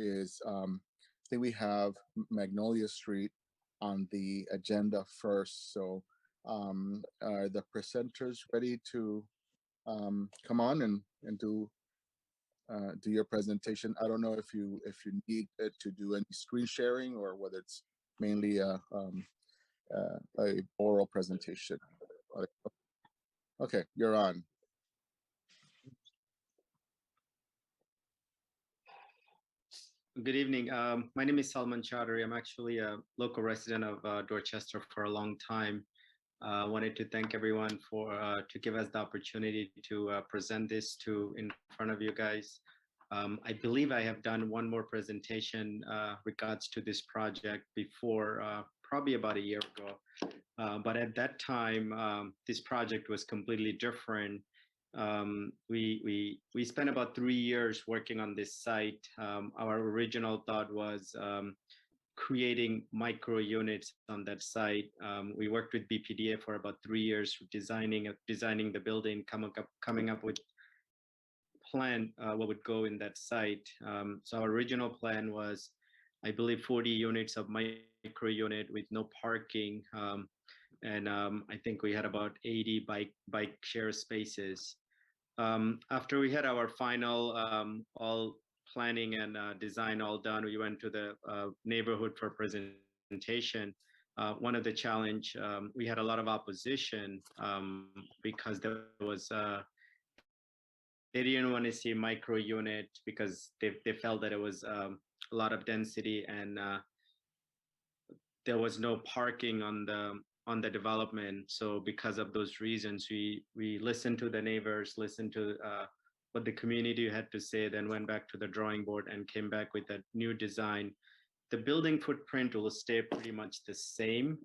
is I think we have Magnolia Street on the agenda first. So are the presenters ready to come on and do your presentation? I don't know if you need it to do any screen sharing or whether it's mainly a oral presentation. Okay, you're on. Good evening. My name is Salman Chaudhary. I'm actually a local resident of Dorchester for a long time. Wanted to thank everyone for to give us the opportunity to present this to in front of you guys. I believe I have done one more presentation regards to this project before, probably about a year ago. But at that time, this project was completely different. We spent about 3 years working on this site. Our original thought was creating micro units on that site. We worked with BPDA for about 3 years, designing the building, coming up with plan what would go in that site. So our original plan was, I believe, 40 units of micro unit with no parking. And I think we had about 80 bike share spaces. After we had our final all planning and design all done, we went to the neighborhood for presentation. One of the challenge, we had a lot of opposition because there was they didn't want to see micro unit because they felt that it was a lot of density and there was no parking on the development. So because of those reasons, we listened to the neighbors, listened to what the community had to say, then went back to the drawing board and came back with a new design. The building footprint will stay pretty much the same.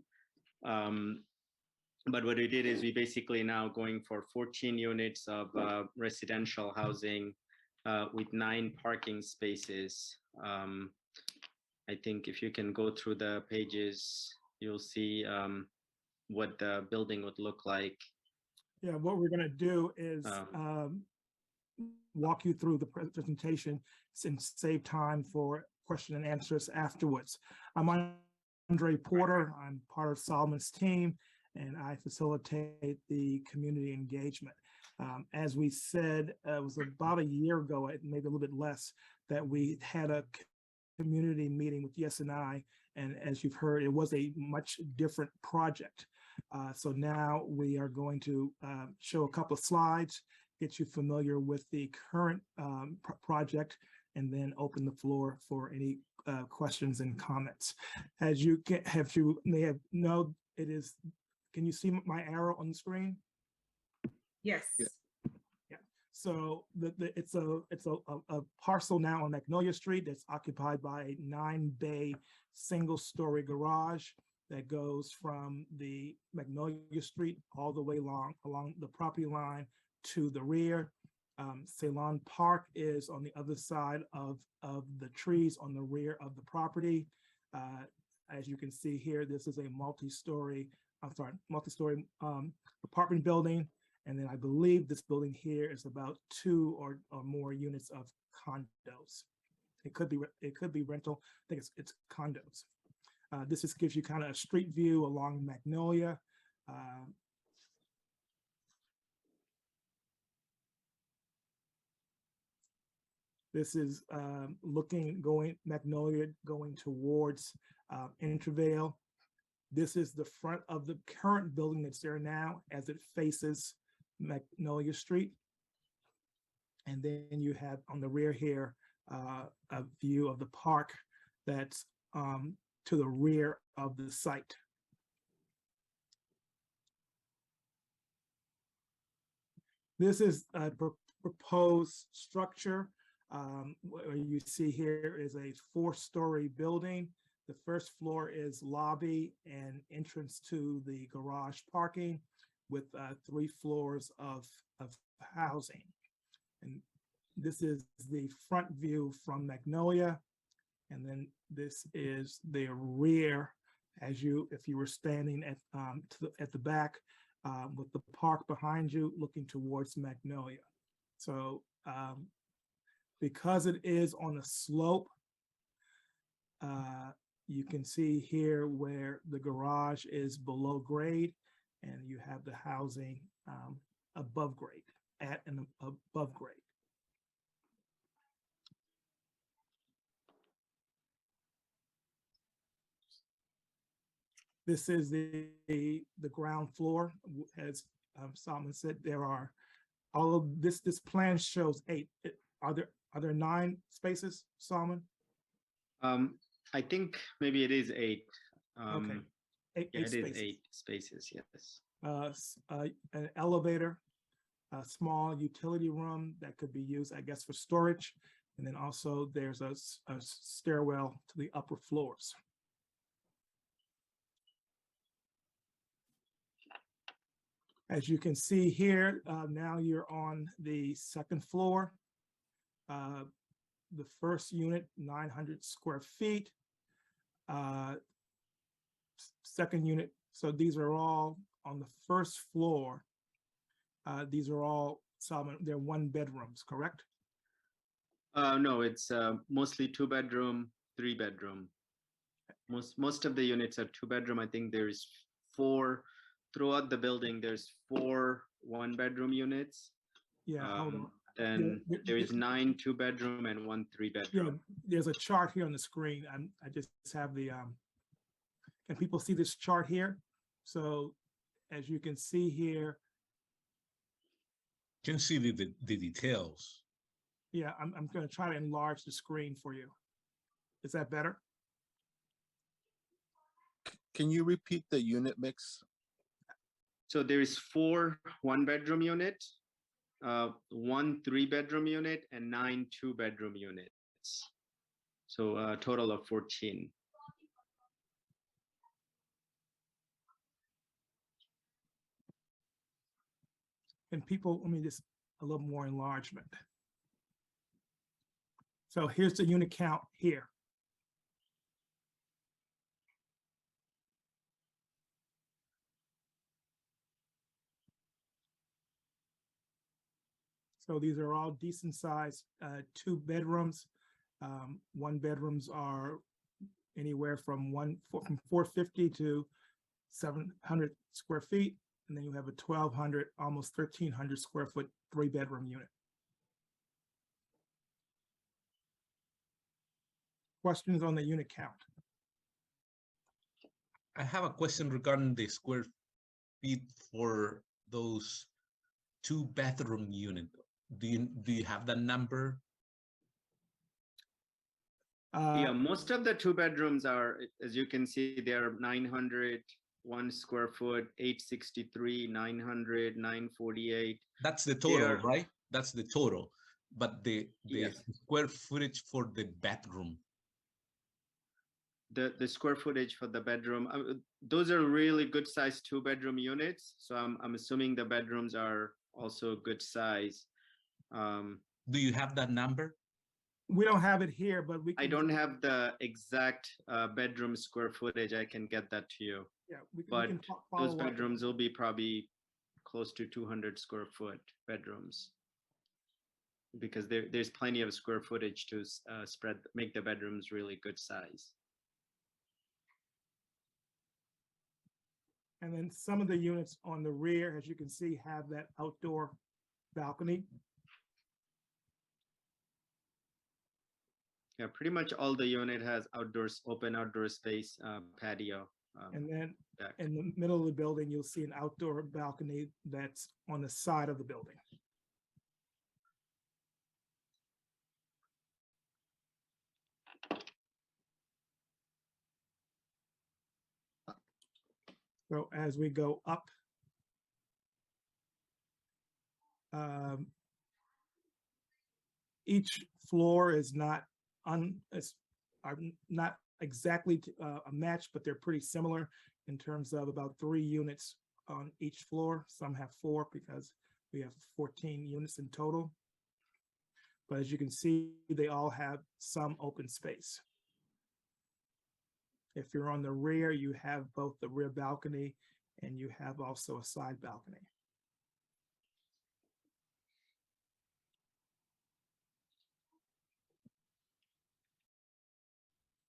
But what we did is we basically now going for 14 units of residential housing with 9 parking spaces. I think if you can go through the pages, you'll see what the building would look like. Yeah, what we're going to do is walk you through the presentation and save time for question and answers afterwards. I'm Andre Porter. I'm part of Solomon's team, and I facilitate the community engagement. As we said, it was about a year ago, maybe a little bit less, that we had a community meeting with DSNI, and as you've heard, it was a much different project. So now we are going to show a couple of slides, get you familiar with the current project, and then open the floor for any questions and comments. As you may have know, it is. Can you see my arrow on the screen? Yes. Yeah. Yeah. So it's a parcel now on Magnolia Street that's occupied by a 9-bay single-story garage that goes from the Magnolia Street all the way along the property line to the rear. Ceylon Park is on the other side of the trees on the rear of the property. As you can see here, this is a multi-story apartment building. And then I believe this building here is about 2 or more units of condos. It could be rental. I think it's condos. This just gives you kind of a street view along Magnolia. This is Magnolia going towards Intervale. This is the front of the current building that's there now as it faces Magnolia Street. And then you have on the rear here a view of the park that's to the rear of the site. This is a proposed structure. What you see here is a 4-story building. The first floor is lobby and entrance to the garage parking with 3 floors of housing. And this is the front view from Magnolia. And then this is the rear if you were standing at the back with the park behind you looking towards Magnolia. So because it is on a slope, You can see here where the garage is below grade and you have the housing above grade, at and above grade. This is the ground floor. As Solomon said, there are all of this plan shows 8. Are there 9 spaces, Solomon? I think maybe it is 8. Okay. Eight Yeah, it is spaces. 8 spaces, yes. An elevator, a small utility room that could be used, I guess, for storage. And then also there's a stairwell to the upper floors. As you can see here, now you're on the second floor. The first unit, 900 square feet. Second unit, so these are all on the first floor. These are all, Solomon, they're 1 bedrooms, correct? No, it's mostly 2 bedroom, 3 bedroom. Most of the units are 2 bedroom. I think there's 4 throughout the building. There's 4 1 bedroom units. Yeah, hold on. Then there is 9 2 bedroom and 1 3 bedroom. Yeah, there's a chart here on the screen. I just have the, can people see this chart here? So as you can see here. Can see the details. Yeah, I'm going to try to enlarge the screen for you. Is that better? Can you repeat the unit mix? So there is 4 1 bedroom unit, 1 3 bedroom unit, and 9 2 bedroom units. So a total of 14. And people, let me just a little more enlargement. So here's the unit count here. So these are all decent sized 2 bedrooms. 1 bedrooms are anywhere from 450 to 700 square feet. And then you have a 1,200, almost 1,300 square foot 3 bedroom unit. Questions on the unit count? I have a question regarding the square feet for those 2 bedroom unit. Do you have that number? Yeah, most of the 2 bedrooms are, as you can see, they're 901 square foot, 863, 900, 948. That's the total, right? That's the total. But the yes, square footage for the bedroom. The square footage for the bedroom, those are really good size 2 bedroom units. So I'm assuming the bedrooms are also good size. Do you have that number? We don't have it here, but we can. I don't have the exact bedroom square footage. I can get that to you. Yeah, but we can those bedrooms will be probably close to 200 square foot bedrooms, because there's plenty of square footage to make the bedrooms really good size. And then some of the units on the rear, as you can see, have that outdoor balcony. Yeah, pretty much all the unit has open outdoor space, patio. And then back. in the middle of the building, you'll see an outdoor balcony that's on the side of the building. So as we go up, each floor is not exactly a match, but they're pretty similar in terms of about 3 units on each floor. Some have 4 because we have 14 units in total. But as you can see, they all have some open space. If you're on the rear, you have both the rear balcony and you have also a side balcony.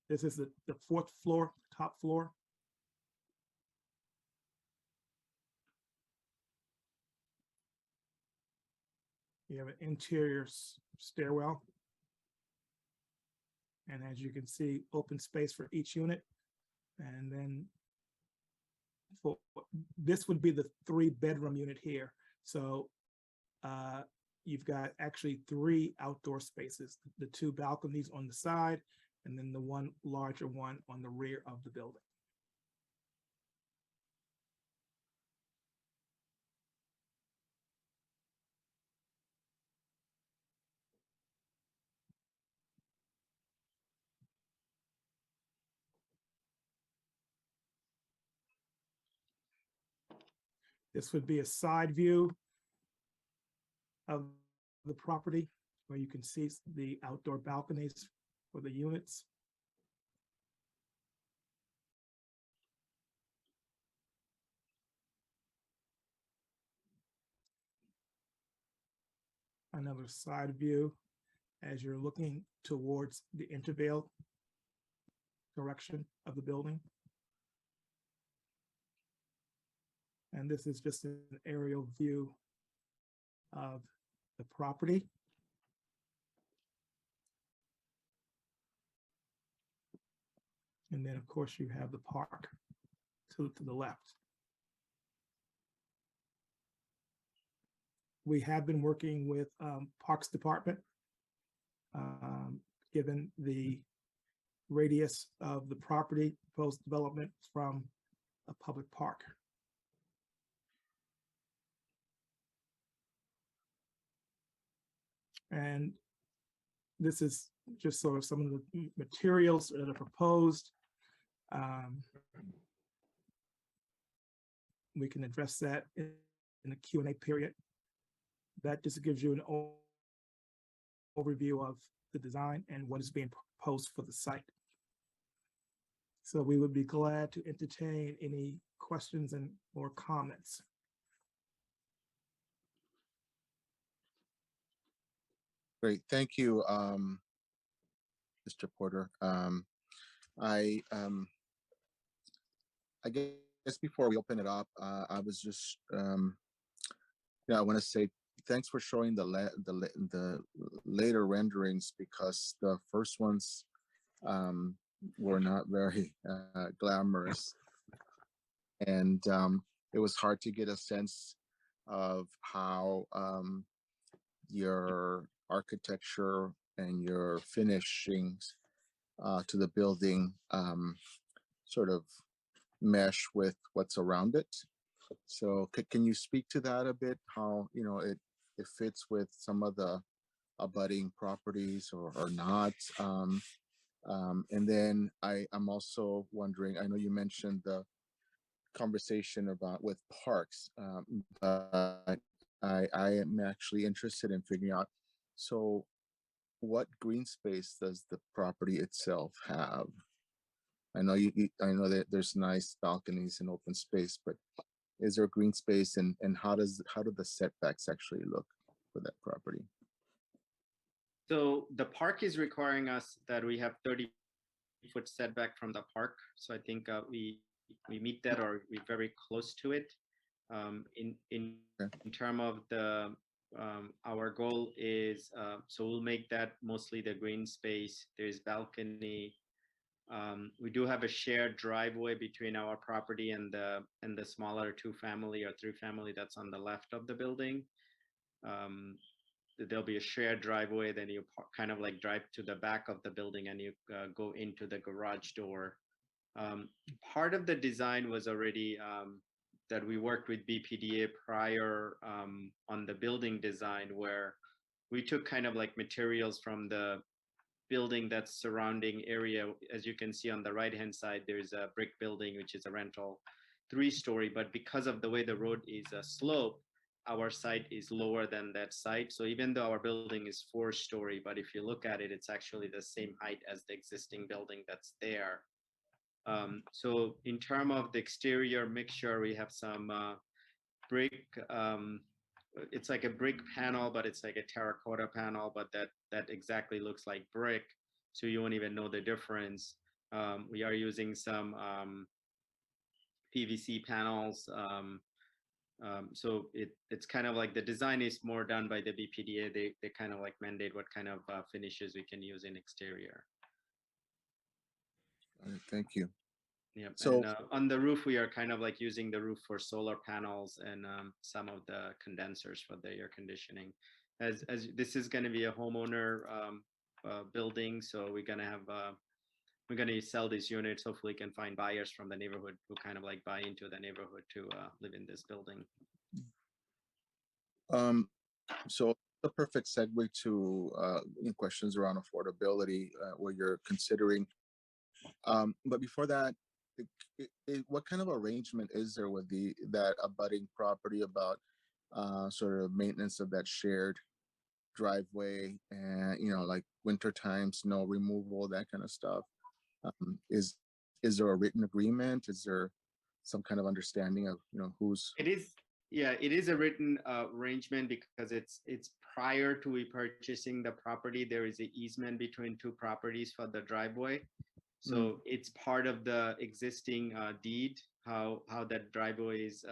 This is the fourth floor, top floor. You have an interior stairwell. And as you can see, open space for each unit. And then for this would be the 3-bedroom unit here. So you've got actually 3 outdoor spaces, the 2 balconies on the side, and then the one larger one on the rear of the building. This would be a side view of the property where you can see the outdoor balconies for the units. Another side view as you're looking towards the intervale direction of the building. And this is just an aerial view of the property. And then, of course, you have the park to the left. We have been working with Parks Department, given the radius of the property proposed development from a public park. And this is just sort of some of the materials that are proposed. We can address that in the Q&A period. That just gives you an overview of the design and what is being proposed for the site. So we would be glad to entertain any questions and or comments. Great, thank you, Mr. Porter. I guess before we open it up, I was just, I want to say thanks for showing the later renderings, because the first ones were not very glamorous, and it was hard to get a sense of how your architecture and your finishings to the building sort of mesh with what's around it. So can you speak to that a bit, how it fits with some of the abutting properties or not? And then I'm also wondering, I know you mentioned the conversation about with parks, but I am actually interested in figuring out, so what green space does the property itself have? I know I know that there's nice balconies and open space, but is there green space, and how do the setbacks actually look for that property? So the park is requiring us that we have 30-foot setback from the park. So I think we meet that, or we're very close to it. In terms of the our goal is so we'll make that mostly the green space. There's balcony. We do have a shared driveway between our property and the smaller 2-family or 3-family that's on the left of the building. There'll be a shared driveway, then you kind of like drive to the back of the building and you go into the garage door. Part of the design was already that we worked with BPDA prior on the building design, where we took kind of like materials from the building that's surrounding area. As you can see on the right hand side, there's a brick building, which is a rental 3-story, but because of the way the road is a slope, our site is lower than that site. So even though our building is 4-story, but if you look at it, it's actually the same height as the existing building that's there. So in terms of the exterior mixture, we have some brick. It's like a brick panel, but it's like a terracotta panel, but that exactly looks like brick. So you won't even know the difference. We are using some PVC panels. So it's kind of like the design is more done by the BPDA. They kind of like mandate what kind of finishes we can use in exterior. All right, thank you. Yeah, So and on the roof, we are kind of like using the roof for solar panels and some of the condensers for the air conditioning. As this is going to be a homeowner building, so we're going to sell these units. Hopefully, can find buyers from the neighborhood who kind of like buy into the neighborhood to live in this building. so the perfect segue to questions around affordability, where you're considering. But before that, what kind of arrangement is there with that abutting property about sort of maintenance of that shared driveway, and like wintertime snow removal, that kind of stuff? Is there a written agreement? Is there some kind of understanding of who's? It is, yeah, it is a written arrangement because it's prior to we purchasing the property. There is an easement between two properties for the driveway. So it's part of the existing deed, how that driveway is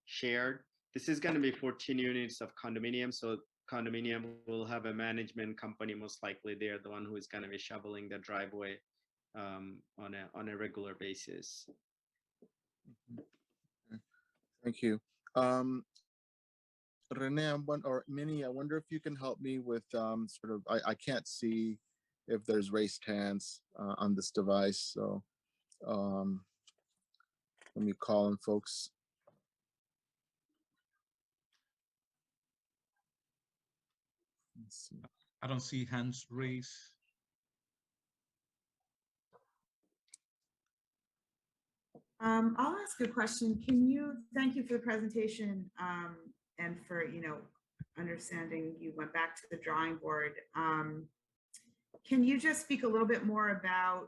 shared. This is going to be 14 units of condominium. So condominium will have a management company, most likely. They're the one who is going to be shoveling the driveway on a regular basis. Thank you. Rene, or Minnie, I wonder if you can help me with sort of, I can't see if there's raised hands on this device. So let me call on folks. Let's see. I don't see hands raised. I'll ask a question. Thank you for the presentation and for, understanding you went back to the drawing board. Can you just speak a little bit more about,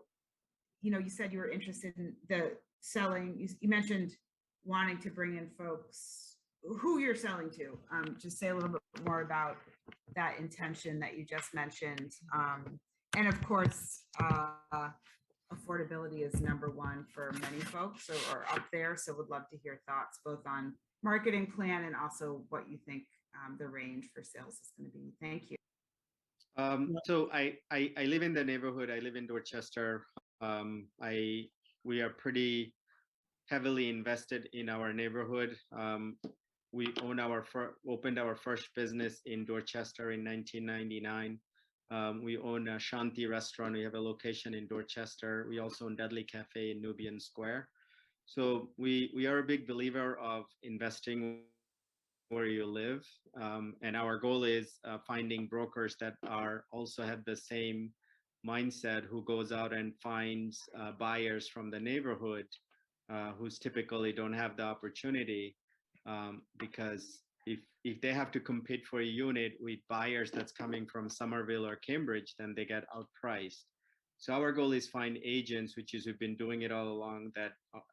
you said you were interested in the selling, you mentioned wanting to bring in folks who you're selling to. Just say a little bit more about that intention that you just mentioned. And of course, affordability is number one for many folks or up there. So would love to hear thoughts both on marketing plan and also what you think the range for sales is going to be. Thank you. So I live in the neighborhood. I live in Dorchester. We are pretty heavily invested in our neighborhood. We opened our first business in Dorchester in 1999. We own a Shanti restaurant. We have a location in Dorchester. We also own Dudley Cafe in Nubian Square. So we are a big believer of investing where you live. And our goal is finding brokers that also have the same mindset, who goes out and finds buyers from the neighborhood who's typically don't have the opportunity, because if they have to compete for a unit with buyers that's coming from Somerville or Cambridge, then they get outpriced. So our goal is find agents, which is we've been doing it all along, that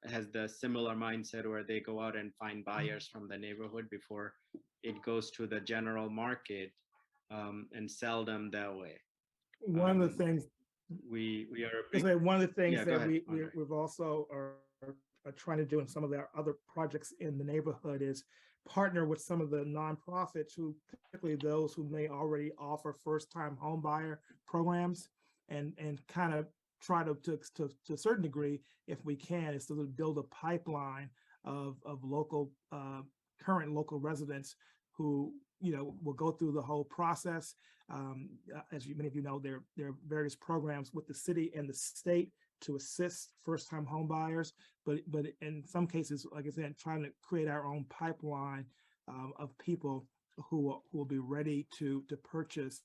has the similar mindset where they go out and find buyers from the neighborhood before it goes to the general market, and sell them that way. One of the things we are one of the things Yeah, that ahead, we've also are trying to do in some of our other projects in the neighborhood is partner with some of the nonprofits, who particularly those who may already offer first-time home buyer programs, and kind of try to a certain degree, if we can, is to build a pipeline of local current local residents who will go through the whole process. As many of you know, there are various programs with the city and the state to assist first-time home buyers, but in some cases, like I said, trying to create our own pipeline of people who will be ready to purchase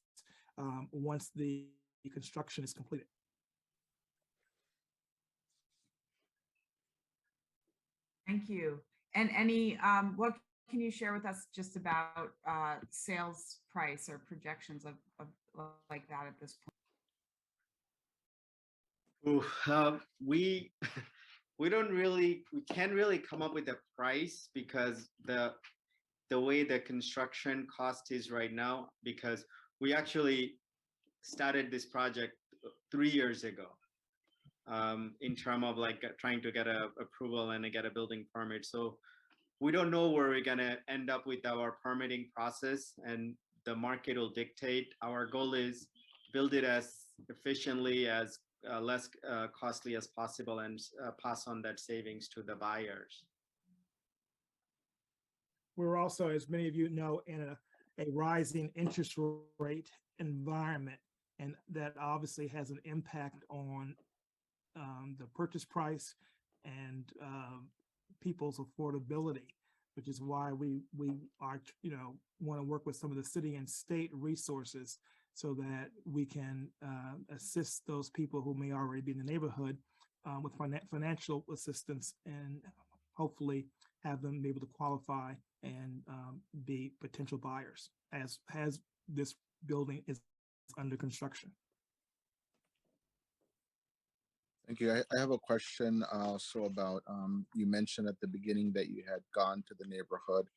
once the construction is completed. Thank you. And any, what can you share with us just about sales price or projections of like that at this point? We can't really come up with a price, because the way the construction cost is right now, because we actually started this project 3 years ago. in terms of like trying to get a approval and get a building permit. So we don't know where we're gonna end up with our permitting process, and the market will dictate. Our goal is build it as efficiently as less costly as possible, and pass on that savings to the buyers. We're also, as many of you know, in a rising interest rate environment, and that obviously has an impact on the purchase price and people's affordability, which is why we are, want to work with some of the city and state resources so that we can assist those people who may already be in the neighborhood with financial assistance, and hopefully have them be able to qualify and be potential buyers as this building is under construction. Thank you. I have a question also about, you mentioned at the beginning that you had gone to the neighborhood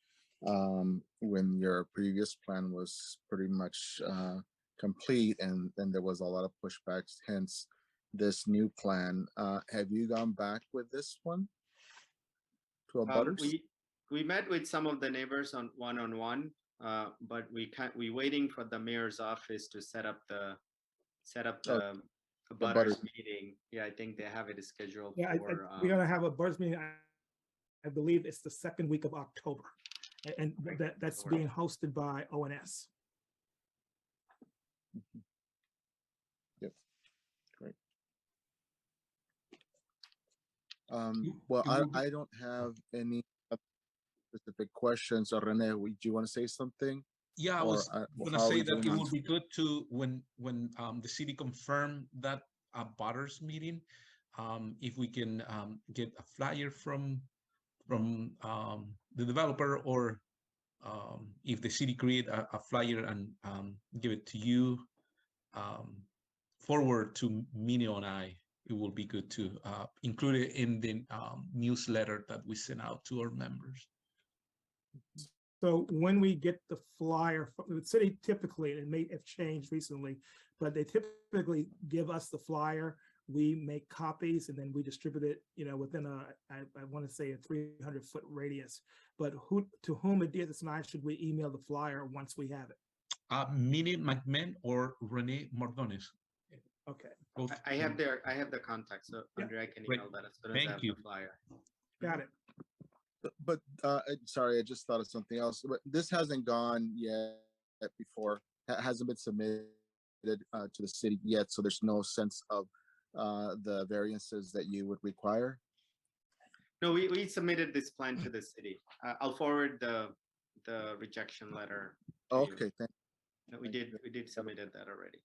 when your previous plan was pretty much complete, and then there was a lot of pushbacks, hence this new plan. Have you gone back with this one to abutters? We met with some of the neighbors on one-on-one, but we waiting for the mayor's office to set up the butters meeting. Yeah, I think they have it scheduled Yeah, for. We're gonna have a butters meeting. I believe it's the second week of October, and that's being hosted by ONS. Yep, great. Well, I don't have any specific questions. So Rene, do you want to say something? Yeah, I was gonna say that it would be good to when the city confirm that butters meeting, if we can get a flyer from the developer, or if the city create a flyer and give it to you, forward to Minio and I. It will be good to include it in the newsletter that we send out to our members. So when we get the flyer from the city, typically, and it may have changed recently, but they typically give us the flyer. We make copies and then we distribute it, within I want to say a 300-foot radius. But to whom at DSNI should we email the flyer once we have it? Minnie McMahon or Rene Mardones. Okay. Both. I have the contact, so Andre, I can email that as soon as I have the flyer. Got it. But sorry, I just thought of something else. But this hasn't gone yet before. Hasn't been submitted to the city yet, so there's no sense of the variances that you would require. No, we submitted this plan to the city. I'll forward the rejection letter. Okay, thank you. No, we did submitted that already.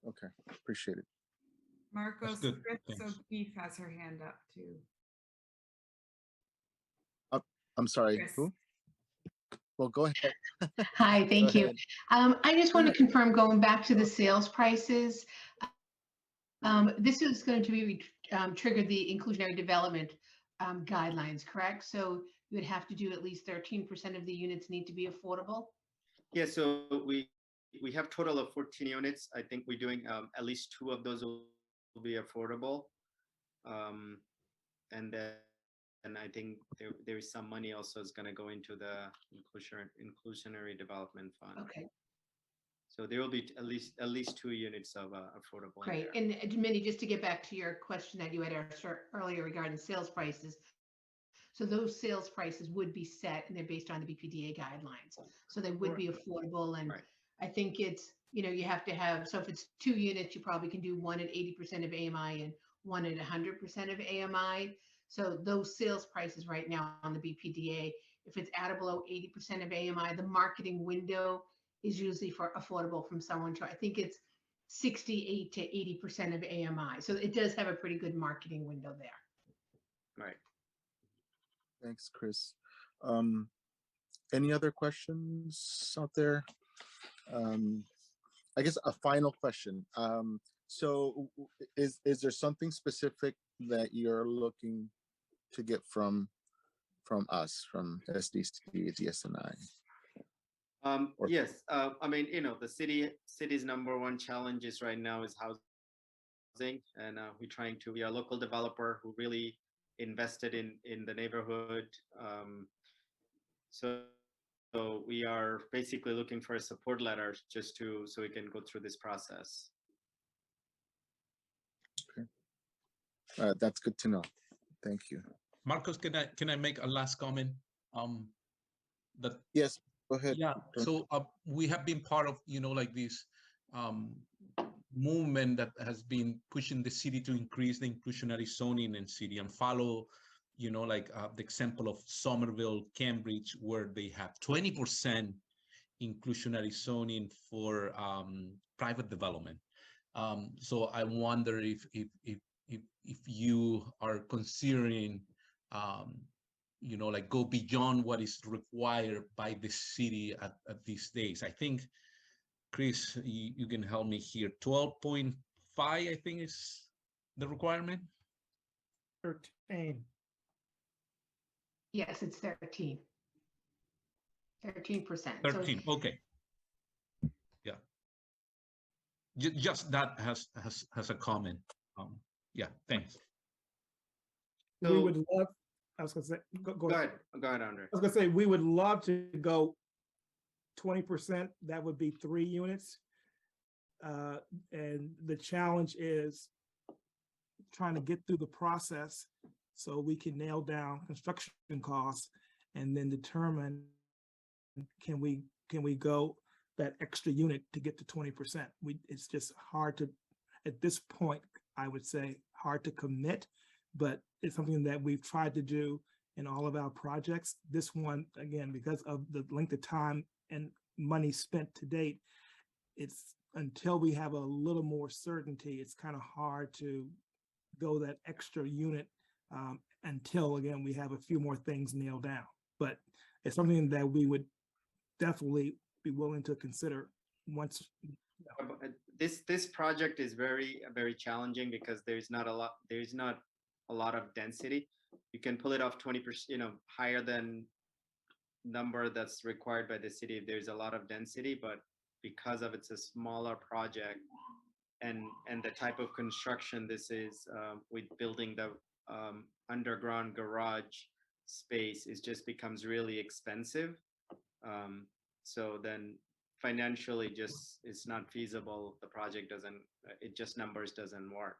Okay, appreciate it. Marcos, good. Chris Thanks. O'Keefe has her hand up too. I'm sorry, Chris. who? Well, go ahead. Hi, thank Go you. ahead. I just want to confirm, going back to the sales prices, this is going to be trigger the inclusionary development guidelines, correct? So you would have to do at least 13% of the units need to be affordable? Yeah, so we have total of 14 units. I think we're doing at least 2 of those will be affordable. And then I think there is some money also is going to go into the inclusionary development fund. Okay, So there will be at least 2 units of affordable. great. And Minnie, just to get back to your question that you had asked earlier regarding sales prices. So those sales prices would be set and they're based on the BPDA guidelines. So they would be affordable. And I think it's, you have to have, so if it's 2 units, you probably can do one at 80% of AMI and one at 100% of AMI. So those sales prices right now on the BPDA, if it's at or below 80% of AMI, the marketing window is usually for affordable from someone to, I think it's 68 to 80% of AMI. So it does have a pretty good marketing window there. Right. Thanks, Chris. Any other questions out there? I guess a final question. So is there something specific that you're looking to get from us, from SDC, DSNI? Yes, I mean, the city's #1 challenges right now is housing housing, and we are a local developer who really invested in the neighborhood. So we are basically looking for a support letter so we can go through this process. That's good to know. Thank you. Marcos, can I make a last comment? That Yes, go ahead. Yeah, so we have been part of, like this movement that has been pushing the city to increase the inclusionary zoning in city and follow, like the example of Somerville, Cambridge, where they have 20% inclusionary zoning for private development. So I wonder if you are considering like go beyond what is required by the city at these days. I think, Chris, you can help me here. 12.5, I think, is the requirement. 13. Yes, it's 13. 13%. 13, So, okay. Yeah. Just that has a comment. Yeah, thanks. We would love, I was gonna say, go ahead, Andre. I was gonna say, we would love to go 20%. That would be 3 units. And the challenge is trying to get through the process so we can nail down construction costs and then determine, can we go that extra unit to get to 20%? It's just hard to, at this point, I would say, hard to commit, but it's something that we've tried to do in all of our projects. This one, again, because of the length of time and money spent to date, it's until we have a little more certainty, it's kind of hard to go that extra unit until, again, we have a few more things nailed down. But it's something that we would definitely be willing to consider once. This project is very challenging because there's not a lot of density. You can pull it off 20%, higher than number that's required by the city if there's a lot of density, but because of it's a smaller project and the type of construction this is, with building the underground garage space, it just becomes really expensive. So then financially it's not feasible. The project numbers doesn't work.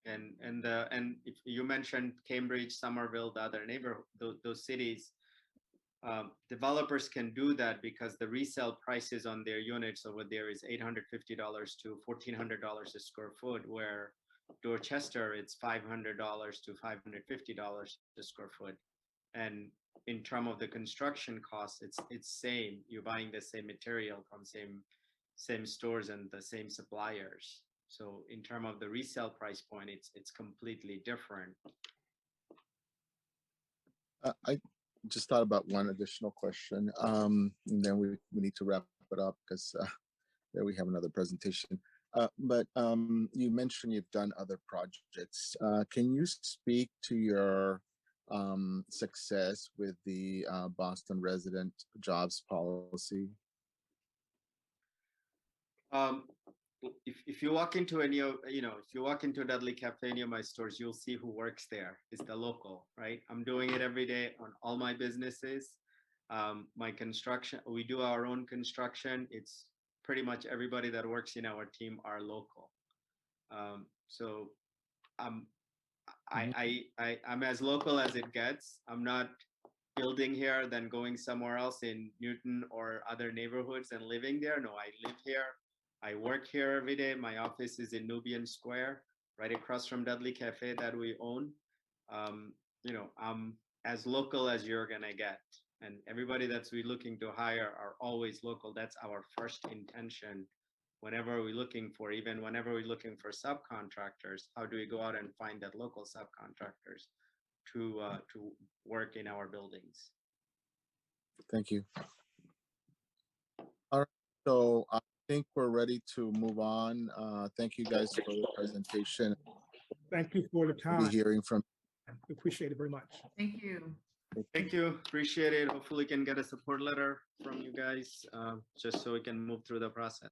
And if you mentioned Cambridge, Somerville, the other neighborhood, those cities, developers can do that because the resale prices on their units over there is $850 to $1,400 a square foot, where Dorchester it's $500 to $550 a square foot. And in terms of the construction costs, it's same. You're buying the same material from same stores and the same suppliers. So in terms of the resale price point, it's completely different. I just thought about one additional question, and then we need to wrap it up because there we have another presentation. But you mentioned you've done other projects. Can you speak to your success with the Boston resident jobs policy? If you walk into if you walk into Dudley Cafe, any of my stores, you'll see who works there. It's the local, right? I'm doing it every day on all my businesses. My construction, we do our own construction. It's pretty much everybody that works in our team are local. So I'm as local as it gets. I'm not building here, then going somewhere else in Newton or other neighborhoods and living there. No, I live here. I work here every day. My office is in Nubian Square, right across from Dudley Cafe that we own. I'm as local as you're gonna get. And everybody that's we looking to hire are always local. That's our first intention. Whenever we're looking for subcontractors, how do we go out and find that local subcontractors to work in our buildings? Thank you. All right, so I think we're ready to move on. Thank you guys for the presentation. Thank you for the time. We'll be hearing from. We appreciate it very much. Thank you. Thank you. Appreciate it. Hopefully we can get a support letter from you guys, just so we can move through the process.